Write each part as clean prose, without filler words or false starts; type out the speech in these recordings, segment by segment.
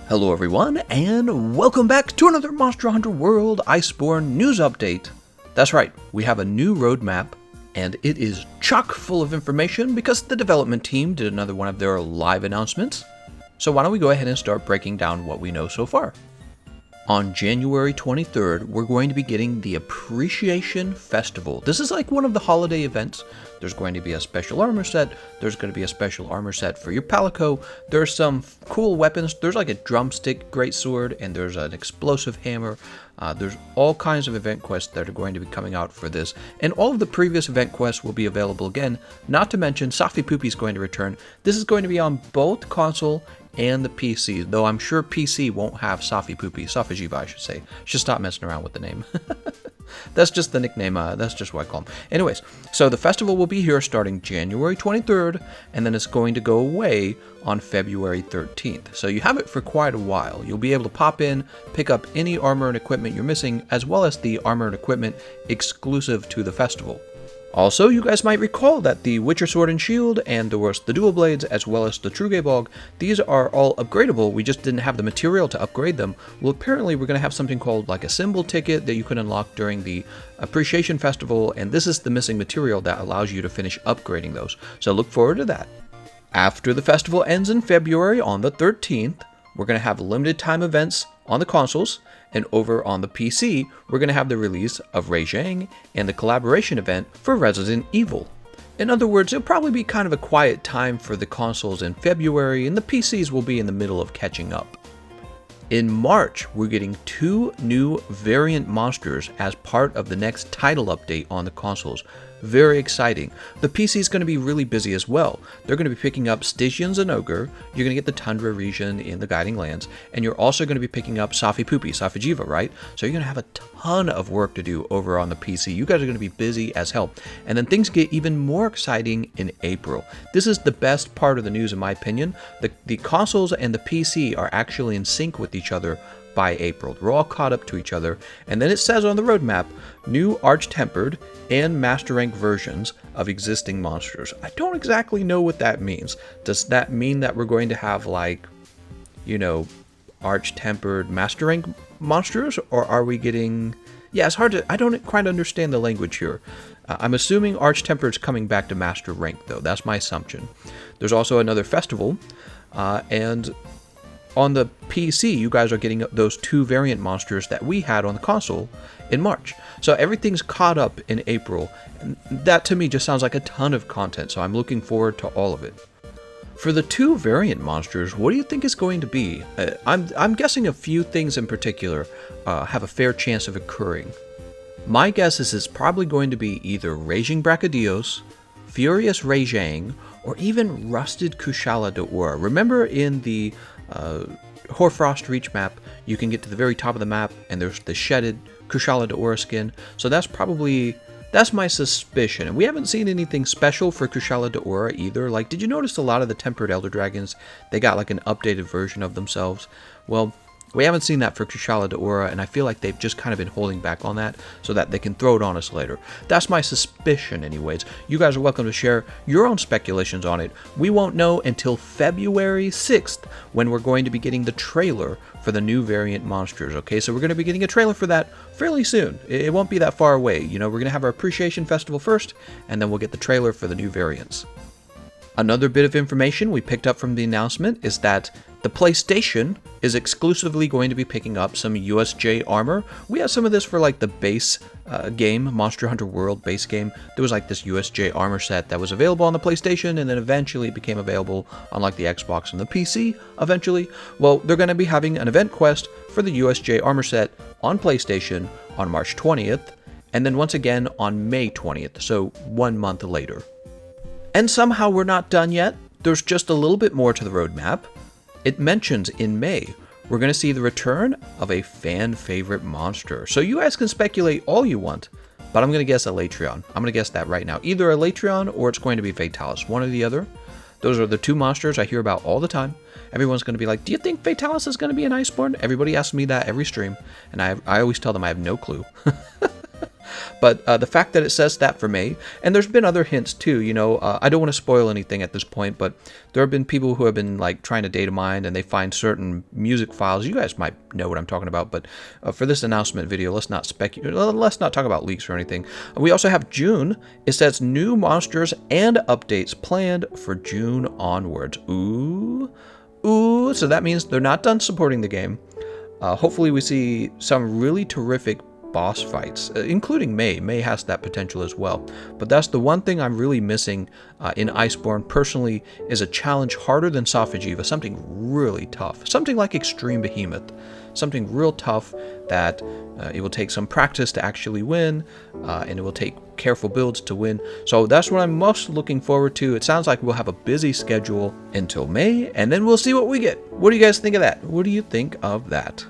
Hello everyone, and welcome back to another Monster Hunter World Iceborne news update. That's right, we have a new roadmap, and it is chock full of information because the development team did another one of their live announcements. So why don't we go ahead and start breaking down what we know so far. On January 23rd, we're going to be getting the Appreciation Festival. This is like one of the holiday events. There's going to be a special armor set. There's going to be a special armor set for your Palico. There's some cool weapons. There's like a drumstick greatsword, and there's an explosive hammer. There's all kinds of event quests that are going to be coming out for this. And all of the previous event quests will be available again. Not to mention, Safi Poopy is going to return. This is going to be on both console and the PC, though I'm sure PC won't have Safi Poopy. Safijiva, I should say. Should stop messing around with the name. That's just the nickname, that's just what I call them. Anyways, so the festival will be here starting January 23rd, and then it's going to go away on February 13th. So you have it for quite a while. You'll be able to pop in, pick up any armor and equipment you're missing, as well as the armor and equipment exclusive to the festival. Also, you guys might recall that the Witcher Sword and Shield, and there was the Dual Blades, as well as the Trugebog, these are all upgradable. We just didn't have the material to upgrade them. Well, apparently we're going to have something called like a symbol ticket that you can unlock during the Appreciation Festival, and this is the missing material that allows you to finish upgrading those. So look forward to that. After the festival ends in February on the 13th, we're going to have limited time events on the consoles, and over on the PC, we're going to have the release of Rei Zhang and the collaboration event for Resident Evil. In other words, it'll probably be kind of a quiet time for the consoles in February, and the PCs will be in the middle of catching up. In March, we're getting 2 new variant monsters as part of the next title update on the consoles. Very exciting. The PC is going to be really busy as well. They're going to be picking up Stygian Zinogre, you're going to get the Tundra region in the Guiding Lands, and you're also going to be picking up Safi Poopy, Safijiva, right? So you're going to have a ton of work to do over on the PC. You guys are going to be busy as hell. And then things get even more exciting in April. This is the best part of the news in my opinion. The consoles and the PC are actually in sync with each other by April. We're all caught up to each other, and then it says on the roadmap, new Arch-Tempered and Master Rank versions of existing monsters. I don't exactly know what that means. Does that mean that we're going to have like, Arch-Tempered Master Rank monsters, or are we getting... Yeah, it's hard to... I don't quite understand the language here. I'm assuming Arch-Tempered is coming back to Master Rank, though. That's my assumption. There's also another festival, and on the PC, you guys are getting those 2 variant monsters that we had on the console in March. So everything's caught up in April, and that to me just sounds like a ton of content, so I'm looking forward to all of it. For the 2 variant monsters, what do you think is going to be? I'm guessing a few things in particular have a fair chance of occurring. My guess is it's probably going to be either Raging Brachydios, Furious Rei Zhang, or even Rusted Kushala D'Or. Remember in the Hoarfrost Reach map, you can get to the very top of the map, and there's the shedded Kushala D'Or skin. So that's my suspicion. And we haven't seen anything special for Kushala D'Or either. Like, did you notice a lot of the Tempered Elder Dragons, they got like an updated version of themselves? Well, we haven't seen that for Kushala D'Or, and I feel like they've just kind of been holding back on that so that they can throw it on us later. That's my suspicion anyways. You guys are welcome to share your own speculations on it. We won't know until February 6th when we're going to be getting the trailer for the new variant monsters, okay? So we're going to be getting a trailer for that fairly soon. It won't be that far away. We're going to have our Appreciation Festival first, and then we'll get the trailer for the new variants. Another bit of information we picked up from the announcement is that the PlayStation is exclusively going to be picking up some USJ armor. We had some of this for like the base game, Monster Hunter World base game. There was like this USJ armor set that was available on the PlayStation, and then eventually it became available on like the Xbox and the PC eventually. Well, they're going to be having an event quest for the USJ armor set on PlayStation on March 20th, and then once again on May 20th, so 1 month later. And somehow we're not done yet. There's just a little bit more to the roadmap. It mentions in May, we're going to see the return of a fan favorite monster. So you guys can speculate all you want, but I'm going to guess Elytrion. I'm going to guess that right now. Either Elytrion or it's going to be Fatalis, one or the other. Those are the 2 monsters I hear about all the time. Everyone's going to be like, do you think Fatalis is going to be an Iceborne? Everybody asks me that every stream, and I always tell them I have no clue. But the fact that it says that for May, and there's been other hints too, I don't want to spoil anything at this point, but there have been people who have been like trying to data mine and they find certain music files. You guys might know what I'm talking about, but for this announcement video, let's not speculate. Let's not talk about leaks or anything. We also have June. It says new monsters and updates planned for June onwards. Ooh, so that means they're not done supporting the game. Hopefully we see some really terrific boss fights, including May. May has that potential as well. But that's the one thing I'm really missing in Iceborne personally, is a challenge harder than Sophagiva, something really tough. Something like Extreme Behemoth. Something real tough that it will take some practice to actually win, and it will take careful builds to win. So that's what I'm most looking forward to. It sounds like we'll have a busy schedule until May, and then we'll see what we get. What do you guys think of that? What do you think of that?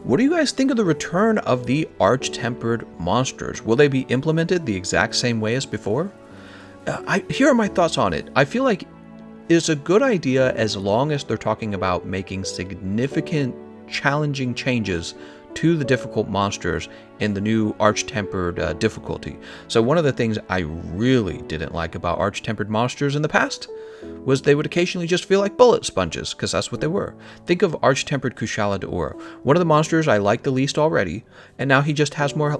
What do you guys think of the return of the Arch-Tempered monsters? Will they be implemented the exact same way as before? Here are my thoughts on it. I feel like it's a good idea as long as they're talking about making significant, challenging changes to the difficult monsters in the new Arch-Tempered difficulty. So one of the things I really didn't like about Arch-Tempered monsters in the past was they would occasionally just feel like bullet sponges, because that's what they were. Think of Arch-Tempered Kushala d'Or, one of the monsters I like the least already, and now he just has more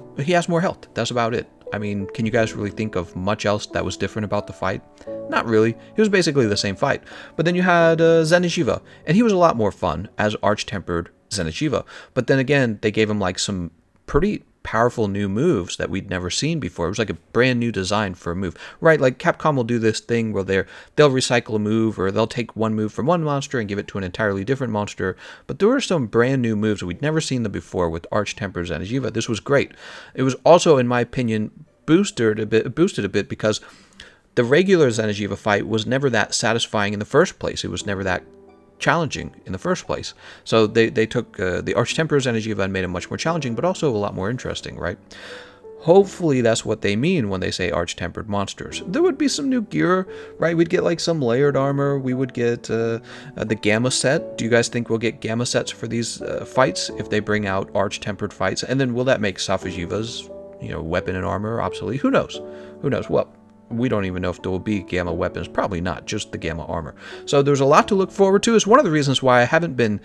health. That's about it. I mean, can you guys really think of much else that was different about the fight? Not really. It was basically the same fight. But then you had Zenitjiva, and he was a lot more fun as Arch-Tempered Zenitjiva. But then again, they gave him like some pretty powerful new moves that we'd never seen before. It was like a brand new design for a move, right? Like Capcom will do this thing where they'll recycle a move, or they'll take one move from one monster and give it to an entirely different monster. But there were some brand new moves we'd never seen them before with Arch-Tempered Zenitjiva. This was great. It was also, in my opinion, boosted a bit because the regular Zenitjiva fight was never that satisfying in the first place. It was never that challenging in the first place. So they took the Arch-Tempered Zenitjiva and made it much more challenging, but also a lot more interesting, right? Hopefully that's what they mean when they say Arch-Tempered monsters. There would be some new gear, right? We'd get like some layered armor. We would get the Gamma set. Do you guys think we'll get Gamma sets for these fights if they bring out Arch-Tempered fights? And then will that make Sophagiva's weapon and armor obsolete? Who knows? Well, we don't even know if there will be Gamma weapons. Probably not, just the Gamma armor. So there's a lot to look forward to. It's one of the reasons why I haven't been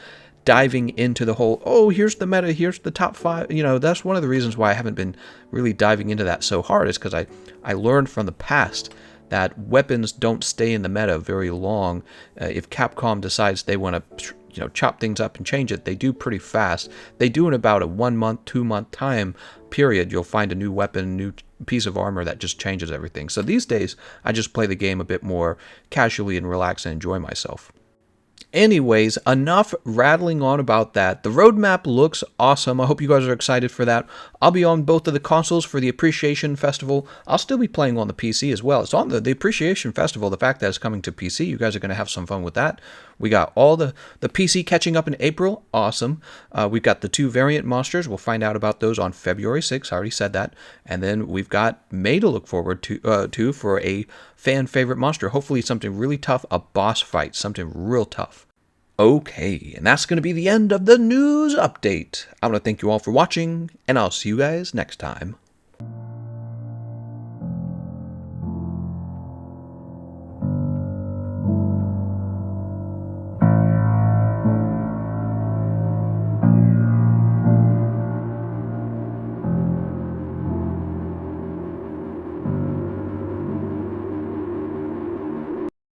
diving into the whole, here's the meta, here's the top 5. That's one of the reasons why I haven't been really diving into that so hard, is because I learned from the past that weapons don't stay in the meta very long. If Capcom decides they want to chop things up and change it, they do pretty fast. They do in about a 1 month, 2 month time period. You'll find a new weapon, new piece of armor that just changes everything. So these days, I just play the game a bit more casually and relax and enjoy myself. Anyways, enough rattling on about that. The roadmap looks awesome. I hope you guys are excited for that. I'll be on both of the consoles for the Appreciation Festival. I'll still be playing on the PC as well. It's on the Appreciation Festival. The fact that it's coming to PC, you guys are going to have some fun with that. We got all the PC catching up in April. Awesome. We've got the 2 variant monsters. We'll find out about those on February 6th. I already said that. And then we've got May to look forward to for a fan favorite monster. Hopefully something really tough, a boss fight, something real tough. Okay, and that's going to be the end of the news update. I want to thank you all for watching, and I'll see you guys next time.